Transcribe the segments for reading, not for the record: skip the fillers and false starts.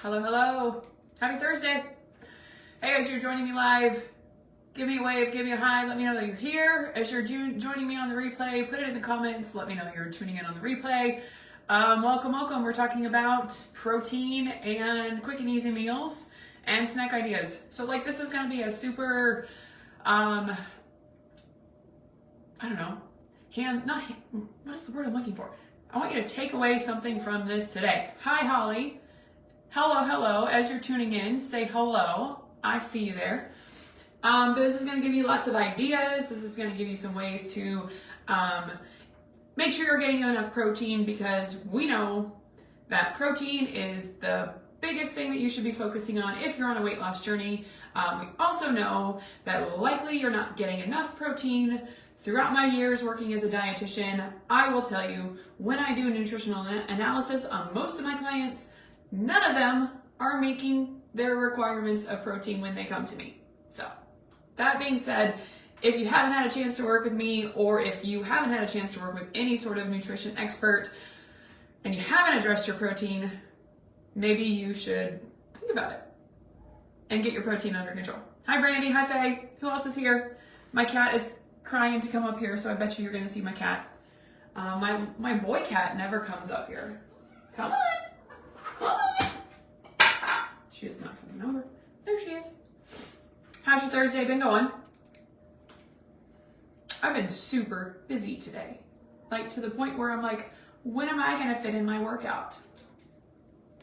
Hello, hello. Happy Thursday. Hey, as you're joining me live, give me a wave, give me a hi, let me know that you're here. As you're joining me on the replay, put it in the comments, let me know you're tuning in on the replay. Welcome, welcome. We're talking about protein and quick and easy meals and snack ideas. So like this is going to be a super, I don't know, what is the word I'm looking for? I want you to take away something from this today. Hi, Holly. Hello, hello. As you're tuning in, say hello. I see you there. But this is going to give you lots of ideas. This is going to give you some ways to make sure you're getting enough protein, because we know that protein is the biggest thing that you should be focusing on if you're on a weight loss journey. We also know that likely you're not getting enough protein. Throughout my years working as a dietitian, I will tell you, when I do nutritional analysis on most of my clients, none of them are meeting their requirements of protein when they come to me. So that being said, if you haven't had a chance to work with me, or if you haven't had a chance to work with any sort of nutrition expert and you haven't addressed your protein, maybe you should think about it and get your protein under control. Hi Brandy, hi Faye, who else is here? My cat is crying to come up here, so I bet you're gonna see my cat. My boy cat never comes up here. Come on. She just knocked something over. There she is. How's your Thursday been going? I've been super busy today. Like to the point where I'm like, when am I gonna fit in my workout?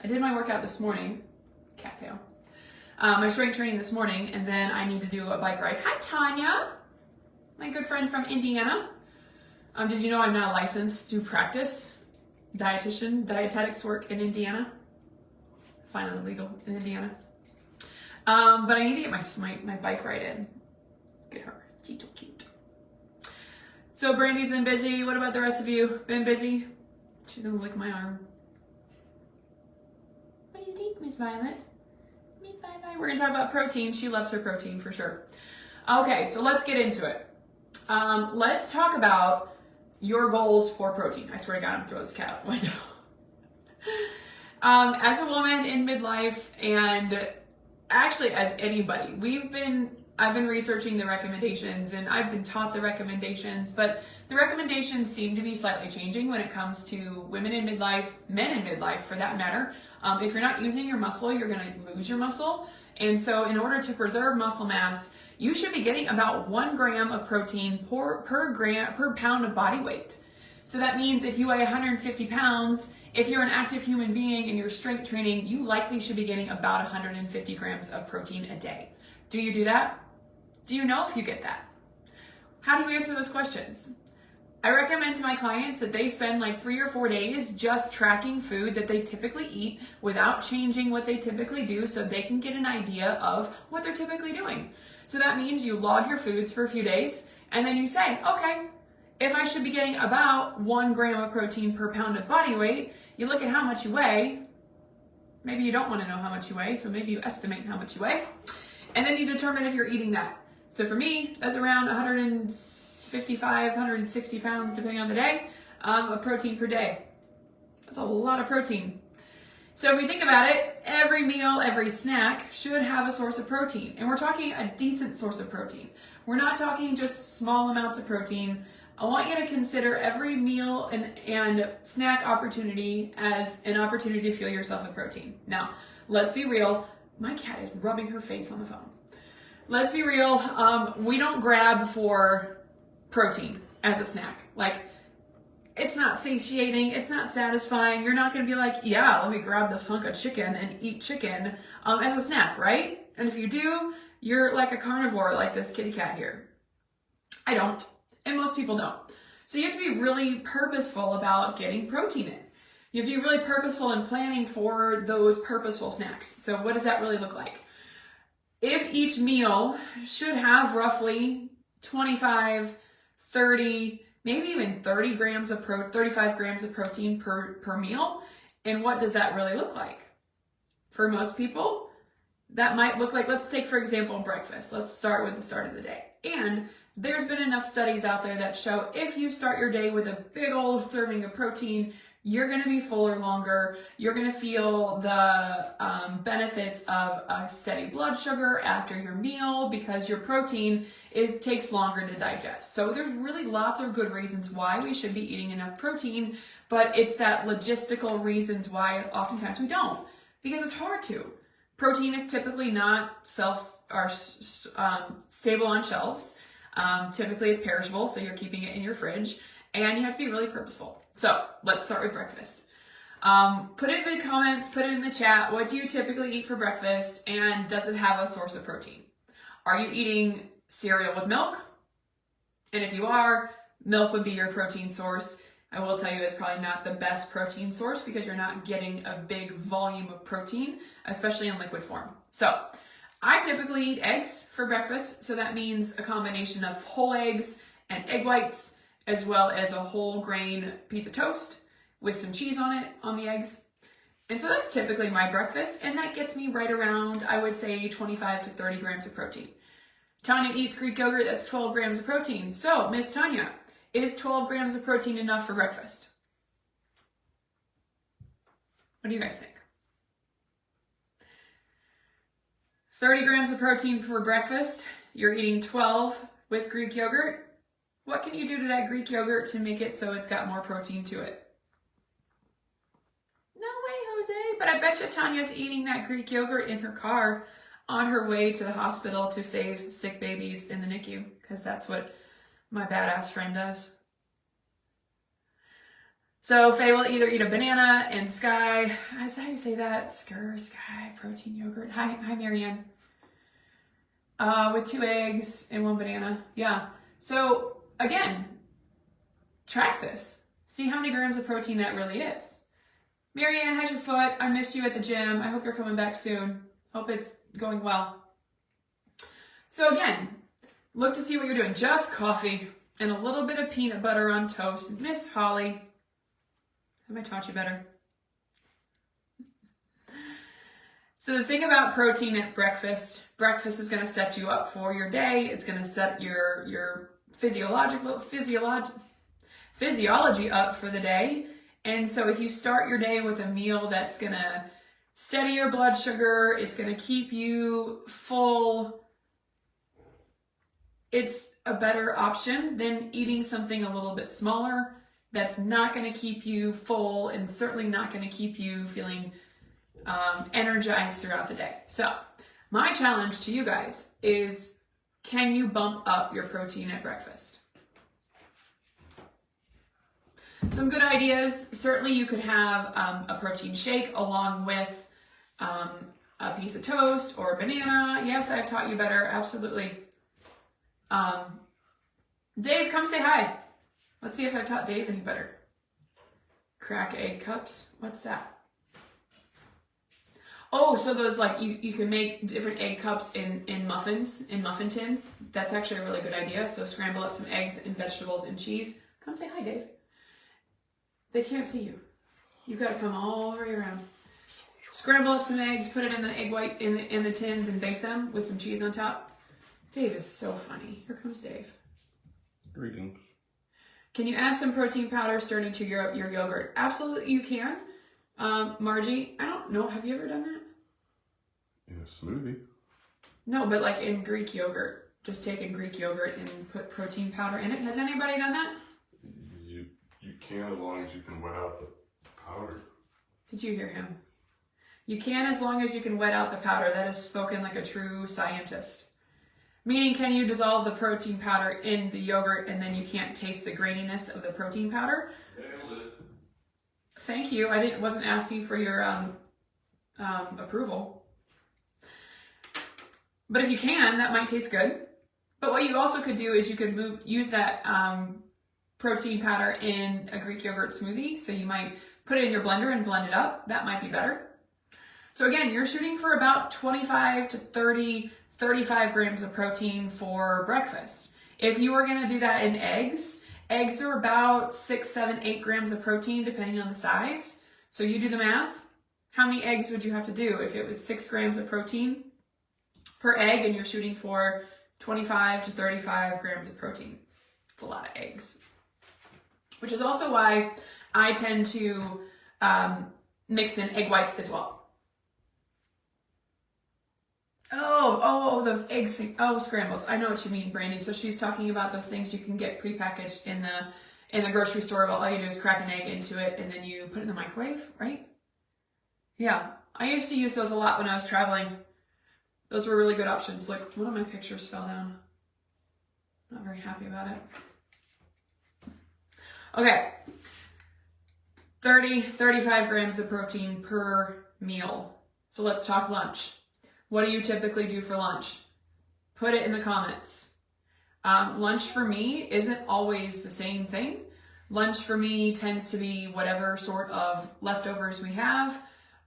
I did my workout this morning, cattail. My strength training this morning, and then I need to do a bike ride. Hi Tanya, my good friend from Indiana. Did you know I'm now licensed to practice dietetics work in Indiana? Finally legal in Indiana. But I need to get my bike ride in. Get her. She's so cute. So Brandy's been busy. What about the rest of you? Been busy? She's gonna lick my arm. What do you think, Miss Violet? Miss Violet. We're gonna talk about protein. She loves her protein for sure. Okay, so let's get into it. Let's talk about your goals for protein. I swear to God, I'm gonna throw this cat out the window. As a woman in midlife, and actually as anybody, I've been researching the recommendations, and I've been taught the recommendations, but the recommendations seem to be slightly changing when it comes to women in midlife, men in midlife for that matter. If you're not using your muscle, you're gonna lose your muscle. And so in order to preserve muscle mass, you should be getting about 1 gram of protein per pound of body weight. So that means if you weigh 150 pounds, if you're an active human being and you're strength training, you likely should be getting about 150 grams of protein a day. Do you do that? Do you know if you get that? How do you answer those questions? I recommend to my clients that they spend like 3 or 4 days just tracking food that they typically eat without changing what they typically do, so they can get an idea of what they're typically doing. So that means you log your foods for a few days, and then you say, okay, if I should be getting about 1 gram of protein per pound of body weight, you look at how much you weigh. Maybe you don't want to know how much you weigh, so maybe you estimate how much you weigh, and then you determine if you're eating that. So for me, that's around 155, 160 pounds, depending on the day, of protein per day. That's a lot of protein. So if we think about it, every meal, every snack should have a source of protein. And we're talking a decent source of protein. We're not talking just small amounts of protein. I want you to consider every meal and snack opportunity as an opportunity to fuel yourself with protein. Now, let's be real. My cat is rubbing her face on the phone. Let's be real. We don't grab for protein as a snack. Like, it's not satiating. It's not satisfying. You're not going to be like, yeah, let me grab this hunk of chicken and eat chicken as a snack, right? And if you do, you're like a carnivore like this kitty cat here. I don't. And most people don't. So you have to be really purposeful about getting protein in. You have to be really purposeful in planning for those purposeful snacks. So what does that really look like? If each meal should have roughly 25, 30, maybe even 35 grams of protein per meal, and what does that really look like? For most people, that might look like, let's take for example breakfast. Let's start with the start of the day. And there's been enough studies out there that show if you start your day with a big old serving of protein, you're going to be fuller longer. You're going to feel the benefits of a steady blood sugar after your meal because your protein takes longer to digest. So there's really lots of good reasons why we should be eating enough protein, but it's that logistical reasons why oftentimes we don't, because it's hard to. Protein is typically not stable on shelves. Typically it's perishable, so you're keeping it in your fridge, and you have to be really purposeful. So let's start with breakfast. Put it in the comments, put it in the chat. What do you typically eat for breakfast, and does it have a source of protein? Are you eating cereal with milk? And if you are, milk would be your protein source. I will tell you it's probably not the best protein source because you're not getting a big volume of protein, especially in liquid form. So I typically eat eggs for breakfast. So that means a combination of whole eggs and egg whites, as well as a whole grain piece of toast with some cheese on it, on the eggs. And so that's typically my breakfast, and that gets me right around, I would say, 25 to 30 grams of protein. Tanya eats Greek yogurt, that's 12 grams of protein. So, Miss Tanya, is 12 grams of protein enough for breakfast? What do you guys think? 30 grams of protein for breakfast. You're eating 12 with Greek yogurt. What can you do to that Greek yogurt to make it so it's got more protein to it? No way, Jose. But I bet you Tanya's eating that Greek yogurt in her car on her way to the hospital to save sick babies in the NICU, because that's what my badass friend does. So Faye will either eat a banana, and Sky, is that how you say that? Sky, protein yogurt. Hi, Marianne. With 2 eggs and 1 banana. Yeah. So again, track this. See how many grams of protein that really is. Marianne, how's your foot? I missed you at the gym. I hope you're coming back soon. Hope it's going well. So again, look to see what you're doing. Just coffee and a little bit of peanut butter on toast. Miss Holly, have I taught you better? So the thing about protein at breakfast is going to set you up for your day. It's going to set your physiology up for the day. And so if you start your day with a meal that's going to steady your blood sugar, it's going to keep you full, it's a better option than eating something a little bit smaller that's not going to keep you full and certainly not going to keep you feeling energized throughout the day. So my challenge to you guys is, can you bump up your protein at breakfast? Some good ideas. Certainly you could have a protein shake along with a piece of toast or a banana. Yes, I've taught you better. Absolutely. Dave, come say hi. Let's see if I've taught Dave any better. Crack egg cups. What's that? Oh, so those, like, you can make different egg cups in muffins, in muffin tins. That's actually a really good idea. So scramble up some eggs and vegetables and cheese. Come say hi, Dave. They can't see you. You've got to come all the way around. Scramble up some eggs, put it in the egg white in the tins and bake them with some cheese on top. Dave is so funny. Here comes Dave. Greetings. Can you add some protein powder stirred into your yogurt? Absolutely you can. Margie, I don't know, have you ever done that? In a smoothie? No, but like in Greek yogurt. Just taking Greek yogurt and put protein powder in it. Has anybody done that? You can, as long as you can wet out the powder. Did you hear him? You can as long as you can wet out the powder. That is spoken like a true scientist. Meaning, can you dissolve the protein powder in the yogurt and then you can't taste the graininess of the protein powder? Nailed it. Thank you. I wasn't asking for your approval. But if you can, that might taste good. But what you also could do is you could use that protein powder in a Greek yogurt smoothie. So you might put it in your blender and blend it up. That might be better. So again, you're shooting for about 25 to 30, 35 grams of protein for breakfast. If you were going to do that in eggs are about 6, 7, 8 grams of protein depending on the size. So you do the math. How many eggs would you have to do if it was 6 grams of protein per egg and you're shooting for 25 to 35 grams of protein? It's a lot of eggs. Which is also why I tend to mix in egg whites as well. Oh, those eggs, scrambles. I know what you mean, Brandy. So she's talking about those things you can get prepackaged in the grocery store. Well, all you do is crack an egg into it and then you put it in the microwave, right? Yeah, I used to use those a lot when I was traveling. Those were really good options. Like, one of my pictures fell down. Not very happy about it. Okay. 35 grams of protein per meal. So let's talk lunch. What do you typically do for lunch? Put it in the comments. Lunch for me isn't always the same thing. Lunch for me tends to be whatever sort of leftovers we have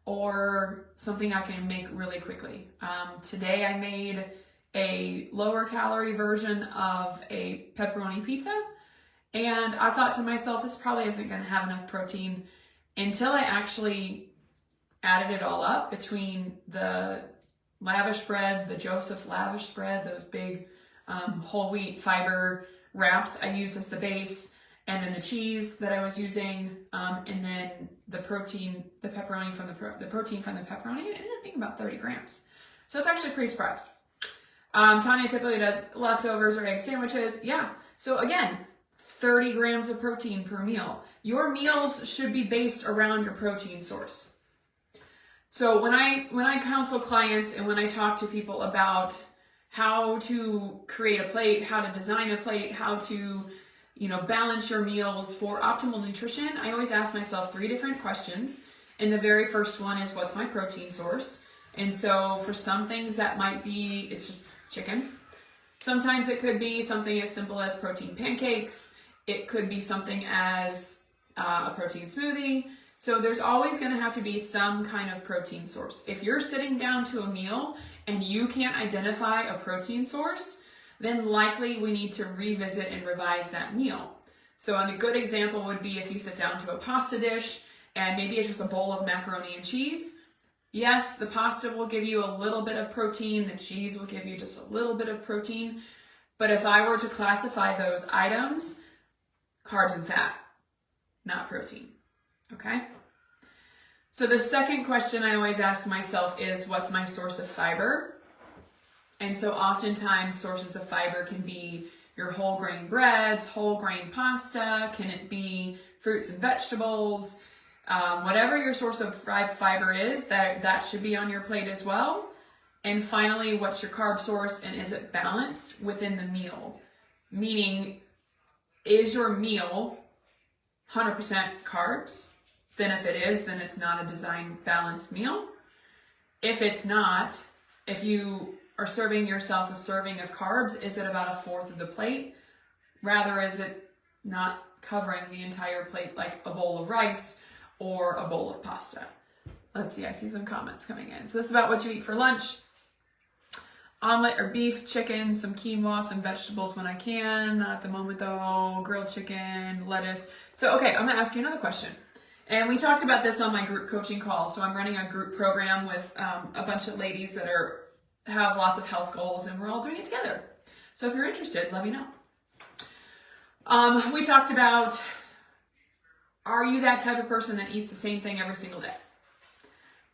or something I can make really quickly. Today I made a lower calorie version of a pepperoni pizza, and I thought to myself, this probably isn't going to have enough protein until I actually added it all up between the Lavish bread, the Joseph Lavish bread, those big whole wheat fiber wraps I use as the base, and then the cheese that I was using, and then the protein, the pepperoni from the protein from the pepperoni. It ended up being about 30 grams. So it's actually pretty surprised. Tanya typically does leftovers or egg sandwiches. Yeah. So again, 30 grams of protein per meal. Your meals should be based around your protein source. So when I counsel clients and when I talk to people about how to create a plate, how to design a plate, how to, balance your meals for optimal nutrition, I always ask myself 3 different questions. And the very first one is, what's my protein source? And so for some things that might be, it's just chicken. Sometimes it could be something as simple as protein pancakes. It could be something as a protein smoothie. So there's always going to have to be some kind of protein source. If you're sitting down to a meal and you can't identify a protein source, then likely we need to revisit and revise that meal. So a good example would be if you sit down to a pasta dish and maybe it's just a bowl of macaroni and cheese. Yes, the pasta will give you a little bit of protein, the cheese will give you just a little bit of protein. But if I were to classify those items, carbs and fat, not protein. Okay? So the second question I always ask myself is, what's my source of fiber? And so oftentimes sources of fiber can be your whole grain breads, whole grain pasta, can it be fruits and vegetables? Whatever your source of fiber is, that should be on your plate as well. And finally, what's your carb source and is it balanced within the meal? Meaning, is your meal 100% carbs? Then if it is, then it's not a design balanced meal. If it's not, if you are serving yourself a serving of carbs, is it about 1/4 of the plate? Rather, is it not covering the entire plate like a bowl of rice or a bowl of pasta? Let's see, I see some comments coming in. So this is about what you eat for lunch. Omelet or beef, chicken, some quinoa, some vegetables when I can. Not at the moment though. Grilled chicken, lettuce. So, okay, I'm gonna ask you another question. And we talked about this on my group coaching call. So I'm running a group program with a bunch of ladies that have lots of health goals, and we're all doing it together. So if you're interested, let me know. We talked about, are you that type of person that eats the same thing every single day?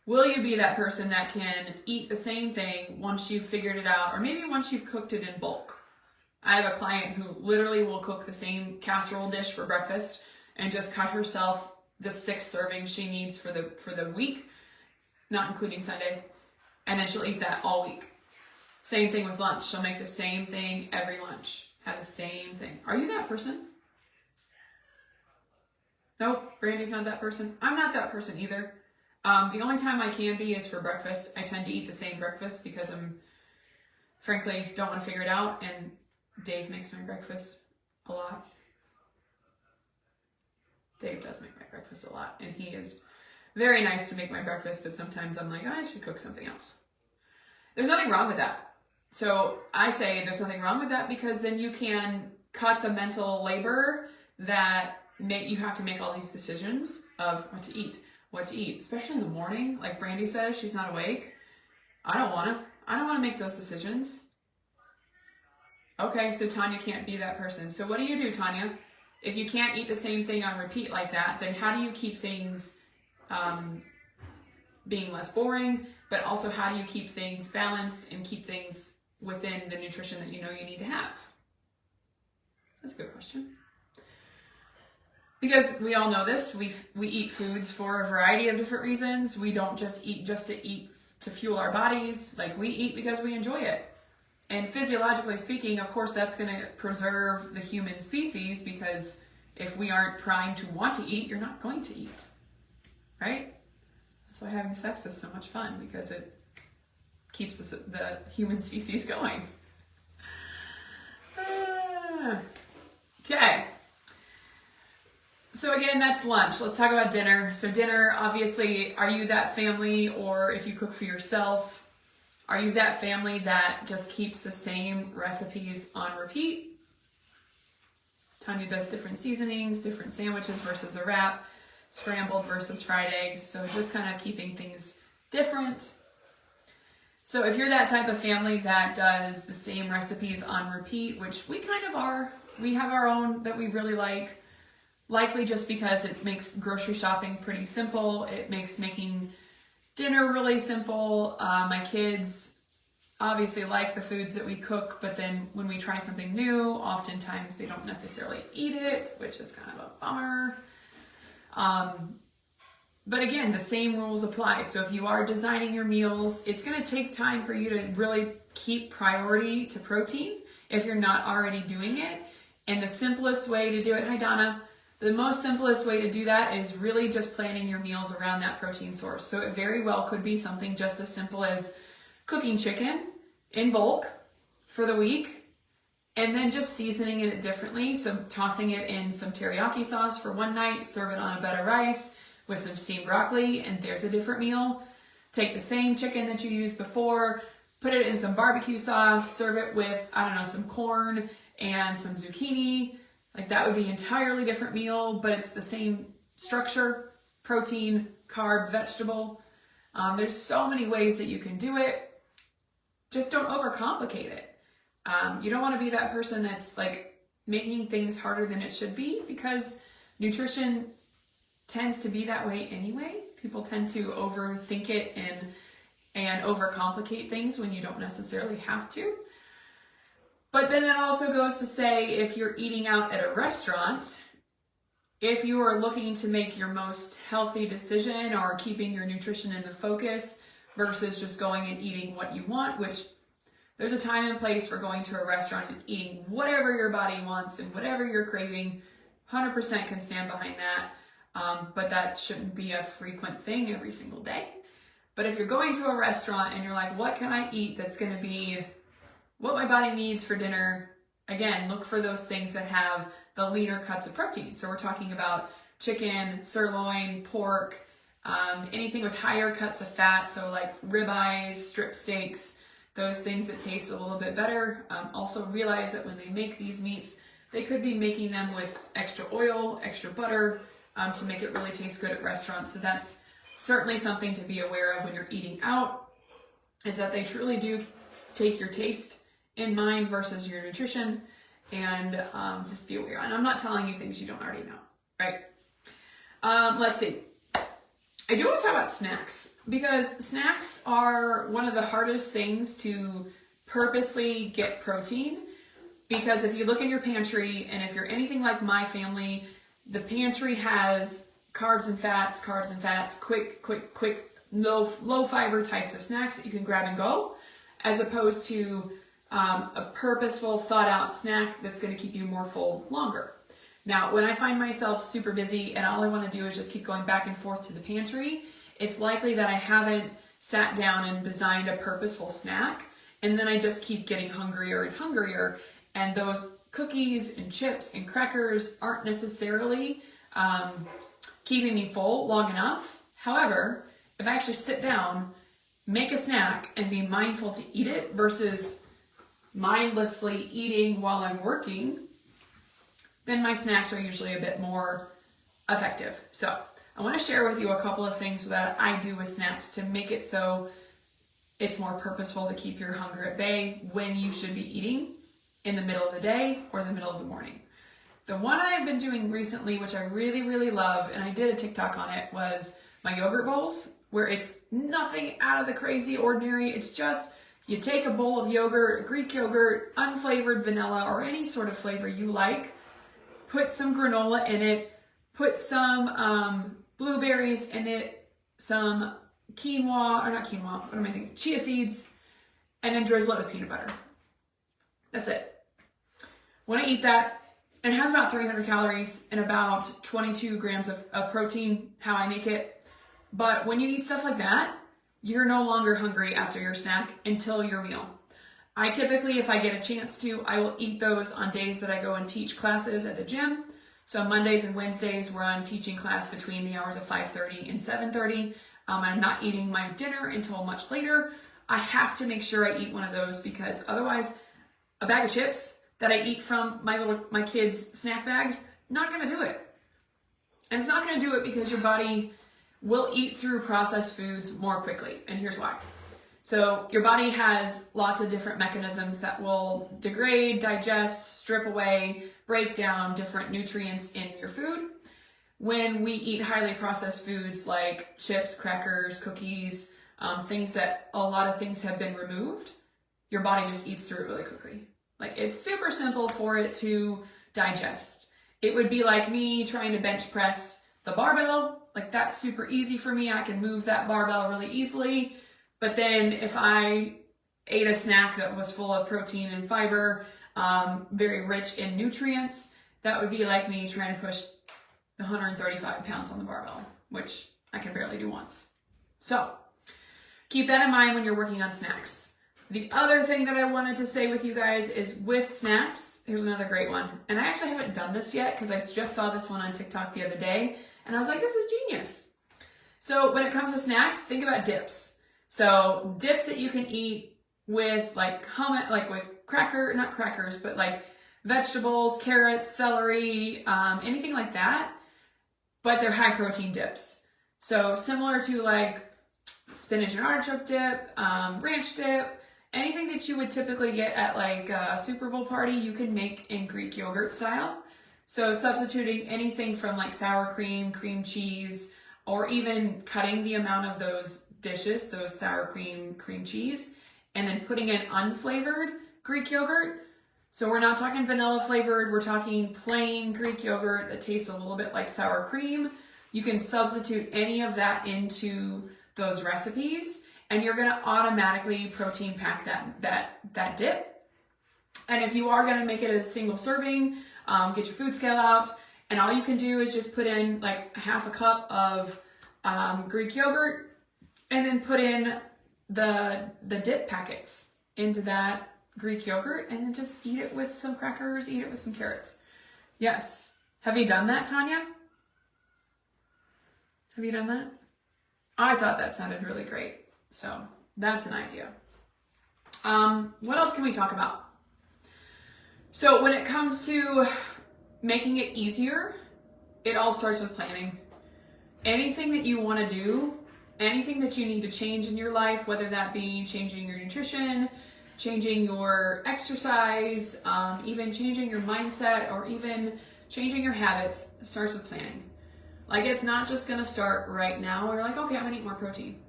Will you be that person that can eat the same thing once you've figured it out, or maybe once you've cooked it in bulk? I have a client who literally will cook the same casserole dish for breakfast and just cut herself the 6 servings she needs for the week, not including Sunday, and then she'll eat that all week. Same thing with lunch. She'll make the same thing every lunch. Have the same thing. Are you that person? Nope, Brandy's not that person. I'm not that person either. The only time I can be is for breakfast. I tend to eat the same breakfast because I'm, frankly, don't want to figure it out, and Dave makes my breakfast a lot. Dave does make my breakfast a lot, and he is very nice to make my breakfast, but sometimes I'm like, I should cook something else. There's nothing wrong with that. So I say there's nothing wrong with that, because then you can cut the mental labor that you have to make all these decisions of what to eat, especially in the morning. Like Brandy says, she's not awake. I don't want to make those decisions. Okay, so Tanya can't be that person. So what do you do, Tanya? If you can't eat the same thing on repeat like that, then how do you keep things being less boring, but also how do you keep things balanced and keep things within the nutrition that you know you need to have? That's a good question. Because we all know this, we eat foods for a variety of different reasons. We don't just eat to fuel our bodies. Like, we eat because we enjoy it. And physiologically speaking, of course, that's going to preserve the human species, because if we aren't primed to want to eat, you're not going to eat, right? That's why having sex is so much fun, because it keeps the human species going. Okay. So again, that's lunch. Let's talk about dinner. So dinner, obviously, are you that family, or if you cook for yourself, are you that family that just keeps the same recipes on repeat? Tanya does different seasonings, different sandwiches versus a wrap, scrambled versus fried eggs. So just kind of keeping things different. So if you're that type of family that does the same recipes on repeat, which we kind of are, we have our own that we really like, likely just because it makes grocery shopping pretty simple. It makes making dinner really simple. My kids obviously like the foods that we cook, but then when we try something new, oftentimes they don't necessarily eat it, which is kind of a bummer. But again, the same rules apply. So if you are designing your meals, it's going to take time for you to really keep priority to protein if you're not already doing it. And the simplest way to do it, hi Donna, the most simplest way to do that is really just planning your meals around that protein source. So it very well could be something just as simple as cooking chicken in bulk for the week, and then just seasoning it differently. So tossing it in some teriyaki sauce for one night, serve it on a bed of rice with some steamed broccoli, and there's a different meal. Take the same chicken that you used before, put it in some barbecue sauce, serve it with, I don't know, some corn and some zucchini. Like, that would be an entirely different meal, but it's the same structure: protein, carb, vegetable. There's so many ways that you can do it. Just don't overcomplicate it. You don't want to be that person that's like making things harder than it should be, because nutrition tends to be that way anyway. People tend to overthink it and overcomplicate things when you don't necessarily have to. But then it also goes to say, if you're eating out at a restaurant, if you are looking to make your most healthy decision or keeping your nutrition in the focus versus just going and eating what you want, which there's a time and place for going to a restaurant and eating whatever your body wants and whatever you're craving, 100% can stand behind that. But that shouldn't be a frequent thing every single day. But if you're going to a restaurant and you're like, what can I eat that's going to be what my body needs for dinner? Again, look for those things that have the leaner cuts of protein. So we're talking about chicken, sirloin, pork, anything with higher cuts of fat. So like ribeyes, strip steaks, those things that taste a little bit better. Also realize that when they make these meats, they could be making them with extra oil, extra butter, to make it really taste good at restaurants. So that's certainly something to be aware of when you're eating out, is that they truly do take your taste in mind versus your nutrition, and just be aware. And I'm not telling you things you don't already know, right? Let's see. I do want to talk about snacks, because snacks are one of the hardest things to purposely get protein. Because if you look in your pantry, and if you're anything like my family, the pantry has carbs and fats, quick, low fiber types of snacks that you can grab and go, as opposed to a purposeful, thought out snack that's going to keep you more full longer. Now, when I find myself super busy and all I want to do is just keep going back and forth to the pantry, it's likely that I haven't sat down and designed a purposeful snack, and then I just keep getting hungrier and hungrier, and those cookies and chips and crackers aren't necessarily keeping me full long enough. However, if I actually sit down, make a snack, and be mindful to eat it versus mindlessly eating while I'm working, then my snacks are usually a bit more effective. So I want to share with you a couple of things that I do with snacks to make it so it's more purposeful to keep your hunger at bay when you should be eating in the middle of the day or the middle of the morning. The one I've been doing recently, which I really, really love, and I did a TikTok on it, was my yogurt bowls, where it's nothing out of the crazy ordinary. It's just, you take a bowl of yogurt, Greek yogurt, unflavored vanilla, or any sort of flavor you like, put some granola in it, put some blueberries in it, some quinoa, or not quinoa, what am I thinking? Chia seeds, and then drizzle it with peanut butter. That's it. When I eat that, and it has about 300 calories and about 22 grams of protein, how I make it. But when you eat stuff like that, you're no longer hungry after your snack until your meal. I typically, if I get a chance to, I will eat those on days that I go and teach classes at the gym. So Mondays and Wednesdays where I'm teaching class between the hours of 5:30 and 7:30. I'm not eating my dinner until much later. I have to make sure I eat one of those because otherwise a bag of chips that I eat from my kids' snack bags, not gonna do it. And it's not gonna do it because your body will eat through processed foods more quickly. And here's why. So your body has lots of different mechanisms that will degrade, digest, strip away, break down different nutrients in your food. When we eat highly processed foods like chips, crackers, cookies, things that a lot of things have been removed, your body just eats through it really quickly. Like, it's super simple for it to digest. It would be like me trying to bench press the barbell. Like, that's super easy for me. I can move that barbell really easily. But then if I ate a snack that was full of protein and fiber, very rich in nutrients, that would be like me trying to push 135 pounds on the barbell, which I can barely do once. So keep that in mind when you're working on snacks. The other thing that I wanted to say with you guys is with snacks, here's another great one. And I actually haven't done this yet because I just saw this one on TikTok the other day and I was like, this is genius. So when it comes to snacks, think about dips. So dips that you can eat with like hummus, like with not crackers, but like vegetables, carrots, celery, anything like that, but they're high protein dips. So similar to like spinach and artichoke dip, ranch dip, anything that you would typically get at like a Super Bowl party, you can make in Greek yogurt style. So substituting anything from like sour cream, cream cheese, or even cutting the amount of those dishes, those sour cream, cream cheese, and then putting in unflavored Greek yogurt. So we're not talking vanilla flavored, we're talking plain Greek yogurt that tastes a little bit like sour cream. You can substitute any of that into those recipes and you're gonna automatically protein pack that dip. And if you are gonna make it a single serving, get your food scale out, and all you can do is just put in like half a cup of Greek yogurt and then put in the dip packets into that Greek yogurt and then just eat it with some crackers, eat it with some carrots. Yes. Have you done that, Tanya? Have you done that? I thought that sounded really great. So that's an idea. What else can we talk about? So when it comes to making it easier, it all starts with planning. Anything that you want to do, anything that you need to change in your life, whether that be changing your nutrition, changing your exercise, even changing your mindset, or even changing your habits, starts with planning. Like, it's not just gonna start right now. We're like, okay, I'm gonna eat more protein.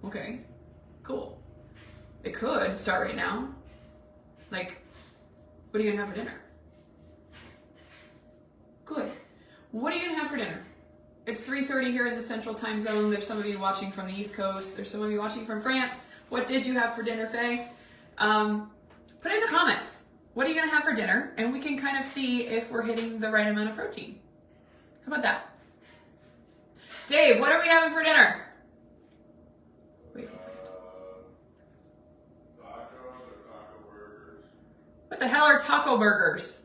Okay, cool. It could start right now. Like, what are you gonna have for dinner? Good. What are you gonna have for dinner? It's 3:30 here in the Central Time Zone. There's some of you watching from the East Coast. There's some of you watching from France. What did you have for dinner, Faye? Put it in the comments. What are you gonna have for dinner? And we can kind of see if we're hitting the right amount of protein. How about that? Dave, what are we having for dinner? Wait. Tacos or taco burgers. What the hell are taco burgers?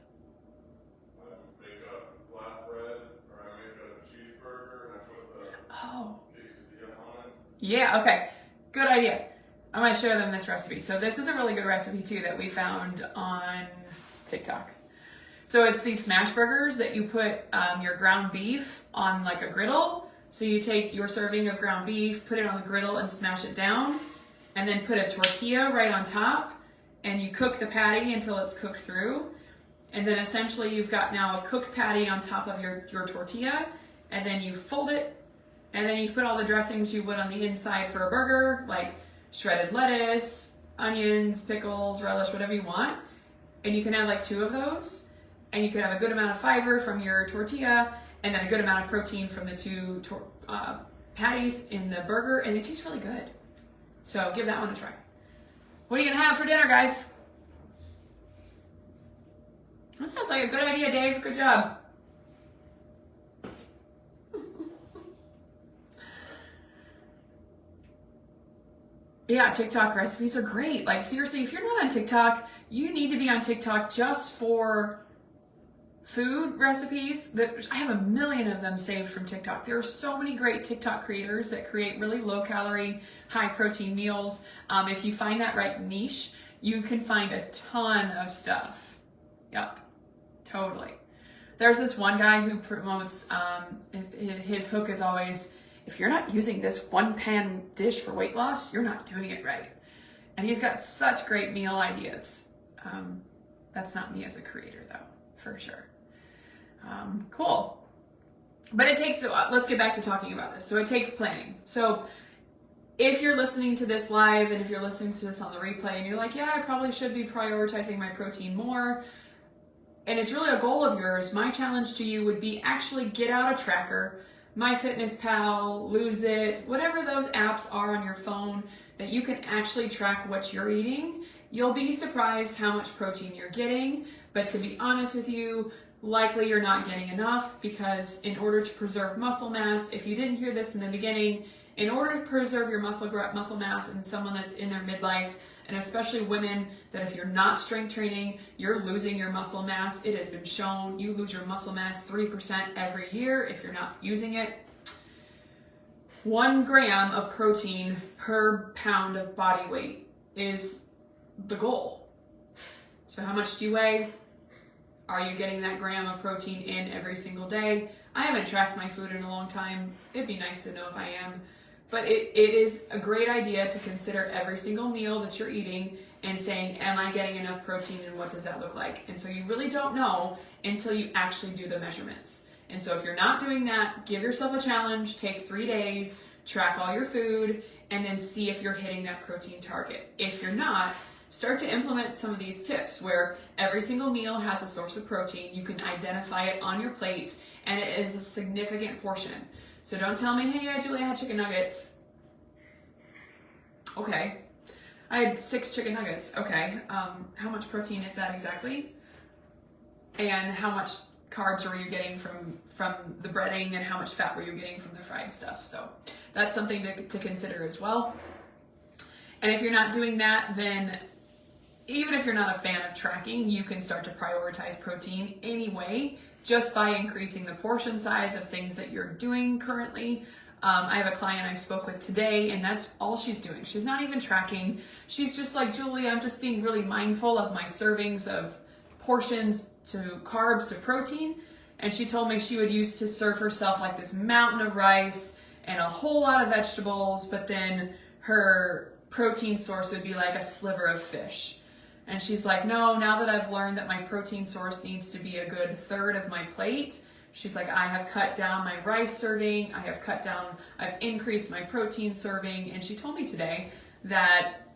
I make a flatbread, or I make a cheeseburger, and I put the quesadilla on it. Yeah, okay. Good idea. I might share them this recipe. So this is a really good recipe too that we found on TikTok. So it's these smash burgers that you put your ground beef on like a griddle. So you take your serving of ground beef, put it on the griddle and smash it down, and then put a tortilla right on top, and you cook the patty until it's cooked through. And then essentially you've got now a cooked patty on top of your tortilla, and then you fold it, and then you put all the dressings you would on the inside for a burger, like shredded lettuce, onions, pickles, relish, whatever you want. And you can have like 2 of those, and you can have a good amount of fiber from your tortilla, and then a good amount of protein from the 2 patties in the burger, and it tastes really good. So give that one a try. What are you gonna have for dinner, guys? That sounds like a good idea, Dave. Good job. Yeah, TikTok recipes are great. Like seriously, if you're not on TikTok, you need to be on TikTok just for food recipes. I have a million of them saved from TikTok. There are so many great TikTok creators that create really low calorie, high protein meals. If you find that right niche, you can find a ton of stuff. Yep, totally. There's this one guy who promotes, his hook is always, if you're not using this 1-pan dish for weight loss, you're not doing it right. And he's got such great meal ideas. That's not me as a creator though, for sure. Cool. But it takes, let's get back to talking about this. So it takes planning. So if you're listening to this live and if you're listening to this on the replay and you're like, yeah, I probably should be prioritizing my protein more, and it's really a goal of yours, my challenge to you would be actually get out a tracker, MyFitnessPal, Lose It, whatever those apps are on your phone that you can actually track what you're eating. You'll be surprised how much protein you're getting, but to be honest with you, likely you're not getting enough, because in order to preserve muscle mass, if you didn't hear this in the beginning, in order to preserve your muscle mass in someone that's in their midlife, and especially women, that if you're not strength training, you're losing your muscle mass. It has been shown you lose your muscle mass 3% every year if you're not using it. 1 gram of protein per pound of body weight is the goal. So how much do you weigh? Are you getting that gram of protein in every single day? I haven't tracked my food in a long time. It'd be nice to know if I am. But it is a great idea to consider every single meal that you're eating and saying, am I getting enough protein and what does that look like? And so you really don't know until you actually do the measurements. And so if you're not doing that, give yourself a challenge, take 3 days, track all your food, and then see if you're hitting that protein target. If you're not, start to implement some of these tips where every single meal has a source of protein. You can identify it on your plate, and it is a significant portion. So don't tell me, hey, Julie, I had chicken nuggets. Okay. I had 6 chicken nuggets. Okay. How much protein is that exactly? And how much carbs were you getting from the breading, and how much fat were you getting from the fried stuff? So that's something to consider as well. And if you're not doing that, then even if you're not a fan of tracking, you can start to prioritize protein anyway, just by increasing the portion size of things that you're doing currently. I have a client I spoke with today, and that's all she's doing. She's not even tracking. She's just like, Julie, I'm just being really mindful of my servings of portions to carbs to protein. And she told me she would used to serve herself like this mountain of rice and a whole lot of vegetables, but then her protein source would be like a sliver of fish. And she's like, no, now that I've learned that my protein source needs to be a good third of my plate, she's like, I have cut down my rice serving, I've increased my protein serving. And she told me today that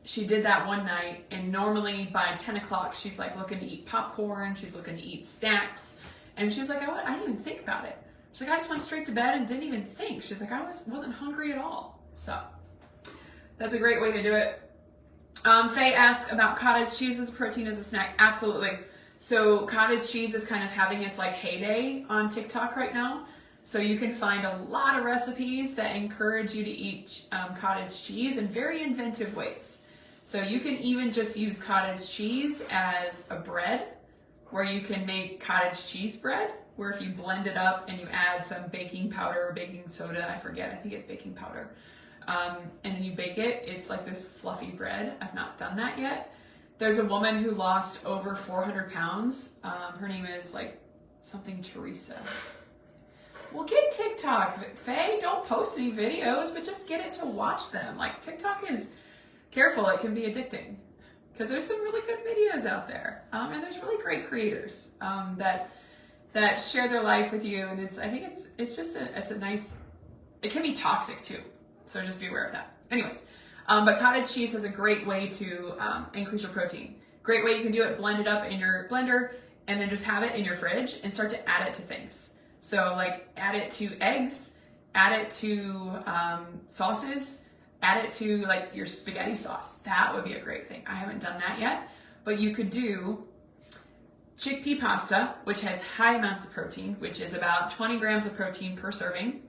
she did that one night, and normally by 10 o'clock, she's like looking to eat popcorn, she's looking to eat snacks. And she was like, I didn't even think about it. She's like, I just went straight to bed and didn't even think. She's like, I wasn't hungry at all. So that's a great way to do it. Faye asked about cottage cheese as a protein as a snack. Absolutely. So cottage cheese is kind of having its like heyday on TikTok right now. So you can find a lot of recipes that encourage you to eat cottage cheese in very inventive ways. So you can even just use cottage cheese as a bread, where you can make cottage cheese bread, where if you blend it up and you add some baking powder or baking soda, I think it's baking powder, and then you bake it, it's like this fluffy bread. I've not done that yet. There's a woman who lost over 400 pounds. Her name is like something Teresa. Well, get TikTok, Faye. Don't post any videos, but just get it to watch them. Like TikTok is, careful, it can be addicting. because there's some really good videos out there, and there's really great creators that share their life with you, and I think it's just a nice. It can be toxic too, so just be aware of that. Anyways, but cottage cheese is a great way to increase your protein. Great way you can do it, blend it up in your blender, and then just have it in your fridge and start to add it to things. So like add it to eggs, add it to sauces, add it to like your spaghetti sauce. That would be a great thing. I haven't done that yet, but you could do chickpea pasta, which has high amounts of protein, which is about 20 grams of protein per serving.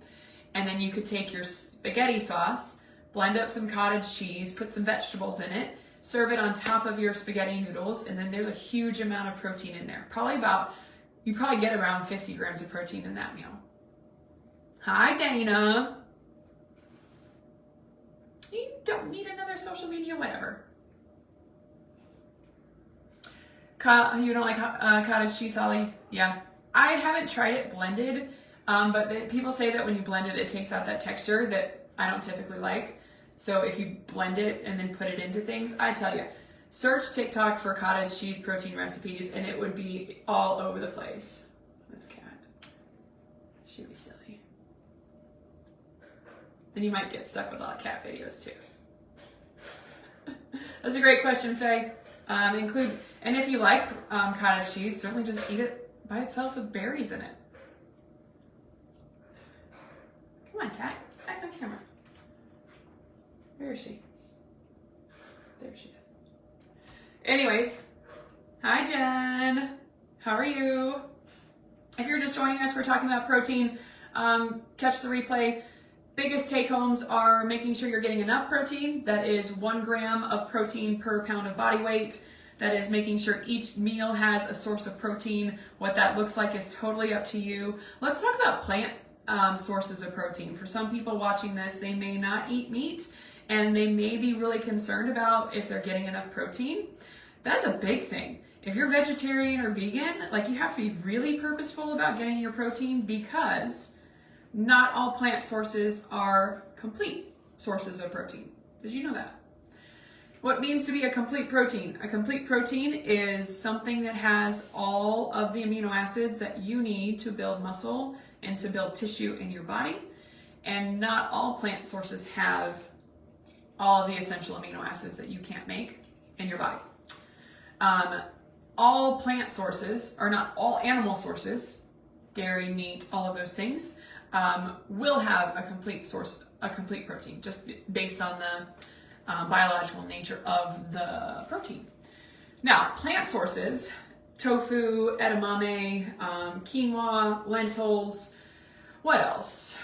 And then you could take your spaghetti sauce, blend up some cottage cheese, put some vegetables in it, serve it on top of your spaghetti noodles, and then there's a huge amount of protein in there. You probably get around 50 grams of protein in that meal. Hi, Dana. You don't need another social media, whatever. You don't like cottage cheese, Holly? Yeah. I haven't tried it blended, but people say that when you blend it, it takes out that texture that I don't typically like. So if you blend it and then put it into things, I tell you, search TikTok for cottage cheese protein recipes and it would be all over the place. This cat. She'd be silly. Then you might get stuck with a lot of cat videos too. That's a great question, Faye. And if you like cottage cheese, certainly just eat it by itself with berries in it. Come on, cat. Back on camera. Where is she? There she is. Anyways, hi Jen. How are you? If you're just joining us, we're talking about protein. Catch the replay. Biggest take homes are making sure you're getting enough protein. That is 1 gram of protein per pound of body weight. That is making sure each meal has a source of protein. What that looks like is totally up to you. Let's talk about plant sources of protein. For some people watching this, they may not eat meat and they may be really concerned about if they're getting enough protein. That's a big thing. If you're vegetarian or vegan, like you have to be really purposeful about getting your protein because not all plant sources are complete sources of protein. Did you know that? What means to be a complete protein? A complete protein is something that has all of the amino acids that you need to build muscle and to build tissue in your body. And not all plant sources have all of the essential amino acids that you can't make in your body. All plant sources, or not all animal sources, dairy, meat, all of those things, will have a complete protein, just based on the biological nature of the protein. Now, plant sources, tofu, edamame, quinoa, lentils, what else?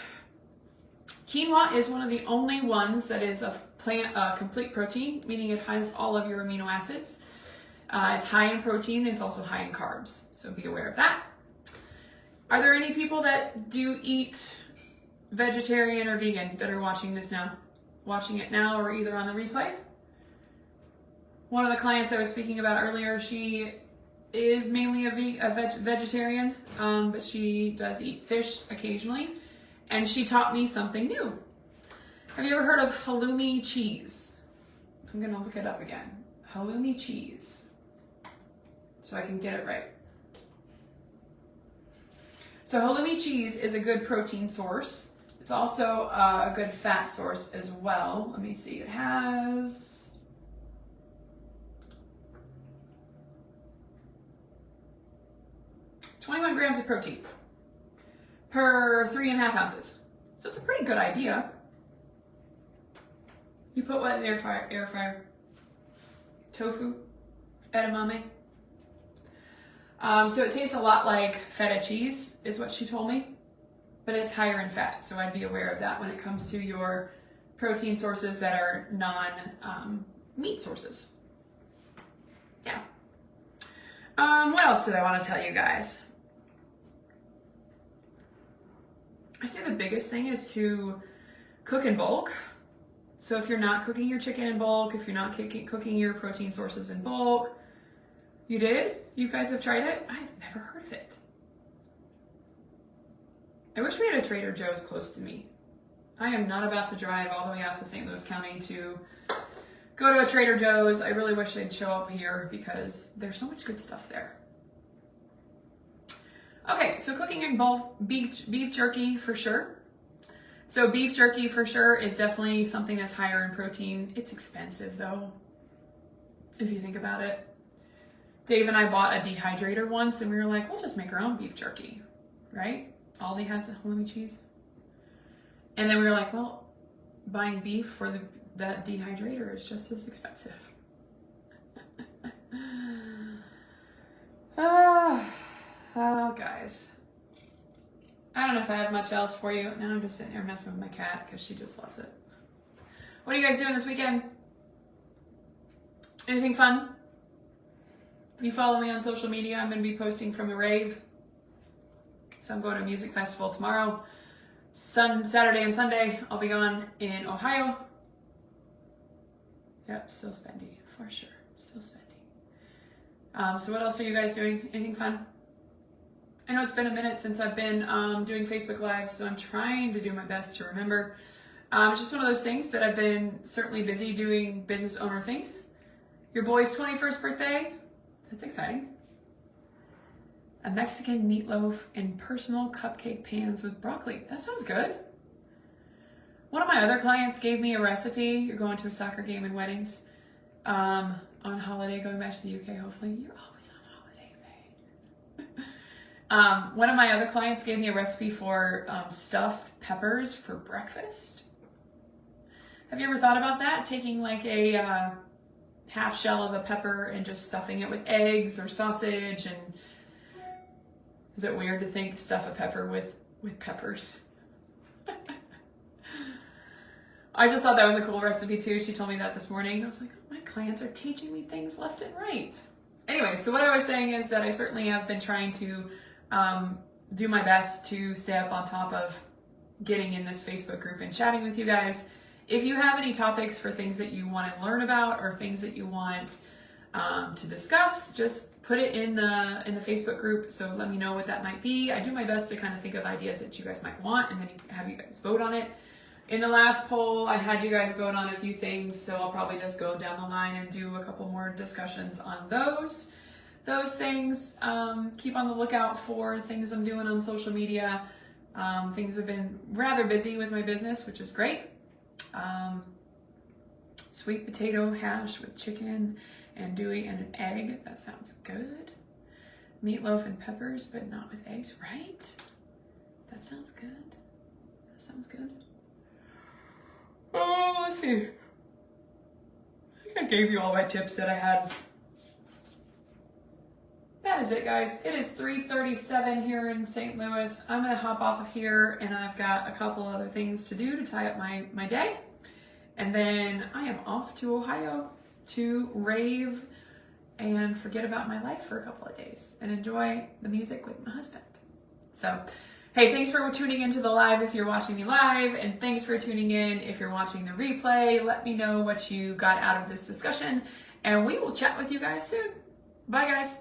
Quinoa is one of the only ones that is a complete protein, meaning it has all of your amino acids. It's high in protein, it's also high in carbs, so be aware of that. Are there any people that do eat vegetarian or vegan that are watching this now? Watching it now or either on the replay? One of the clients I was speaking about earlier, she is mainly a vegetarian, but she does eat fish occasionally, and she taught me something new. Have you ever heard of halloumi cheese? I'm gonna look it up again. Halloumi cheese, so I can get it right. So halloumi cheese is a good protein source. It's also a good fat source as well. Let me see, it has .21 grams of protein per 3.5 ounces. So it's a pretty good idea. You put what in the air fryer? Tofu, edamame. So it tastes a lot like feta cheese, is what she told me, but it's higher in fat. So I'd be aware of that when it comes to your protein sources that are non-meat sources. Yeah. What else did I want to tell you guys? I say the biggest thing is to cook in bulk. So if you're not cooking your chicken in bulk, if you're not cooking your protein sources in bulk, you did? You guys have tried it? I've never heard of it. I wish we had a Trader Joe's close to me. I am not about to drive all the way out to St. Louis County to go to a Trader Joe's. I really wish they'd show up here because there's so much good stuff there. Okay, so cooking in both beef jerky for sure. So beef jerky for sure is definitely something that's higher in protein. It's expensive though, if you think about it. Dave and I bought a dehydrator once and we were like, we'll just make our own beef jerky, right? Aldi has the halloumi cheese. And then we were like, well, buying beef for that dehydrator is just as expensive. Oh, guys. I don't know if I have much else for you. Now I'm just sitting here messing with my cat because she just loves it. What are you guys doing this weekend? Anything fun? If you follow me on social media, I'm going to be posting from a rave. So I'm going to a music festival tomorrow. Saturday and Sunday, I'll be gone in Ohio. Yep, still spendy, for sure. Still spendy. So what else are you guys doing? Anything fun? I know it's been a minute since I've been doing Facebook Lives, so I'm trying to do my best to remember. It's just one of those things that I've been certainly busy doing business owner things. Your boy's 21st birthday. That's exciting. A Mexican meatloaf and personal cupcake pans with broccoli. That sounds good. One of my other clients gave me a recipe. You're going to a soccer game and weddings. On holiday, going back to the UK, hopefully. You're always on holiday, babe. One of my other clients gave me a recipe for stuffed peppers for breakfast. Have you ever thought about that? Taking like a half shell of a pepper and just stuffing it with eggs or sausage, and is it weird to think stuff a pepper with peppers? I just thought that was a cool recipe too. She told me that this morning. I was like, oh, my clients are teaching me things left and right. Anyway, so what I was saying is that I certainly have been trying to do my best to stay up on top of getting in this Facebook group and chatting with you guys. If you have any topics for things that you want to learn about or things that you want to discuss, just put it in the Facebook group. So let me know what that might be. I do my best to kind of think of ideas that you guys might want and then have you guys vote on it. In the last poll, I had you guys vote on a few things, so I'll probably just go down the line and do a couple more discussions on those things. Keep on the lookout for things I'm doing on social media. Things have been rather busy with my business, which is great. Sweet potato hash with chicken and an egg. That sounds good. Meatloaf and peppers, but not with eggs, right? That sounds good. That sounds good. Oh, let's see. I think I gave you all my tips that I had. That is it, guys. It is 3:37 here in St. Louis. I'm going to hop off of here, and I've got a couple other things to do to tie up my day. And then I am off to Ohio to rave and forget about my life for a couple of days and enjoy the music with my husband. So, hey, thanks for tuning into the live if you're watching me live, and thanks for tuning in if you're watching the replay. Let me know what you got out of this discussion, and we will chat with you guys soon. Bye, guys.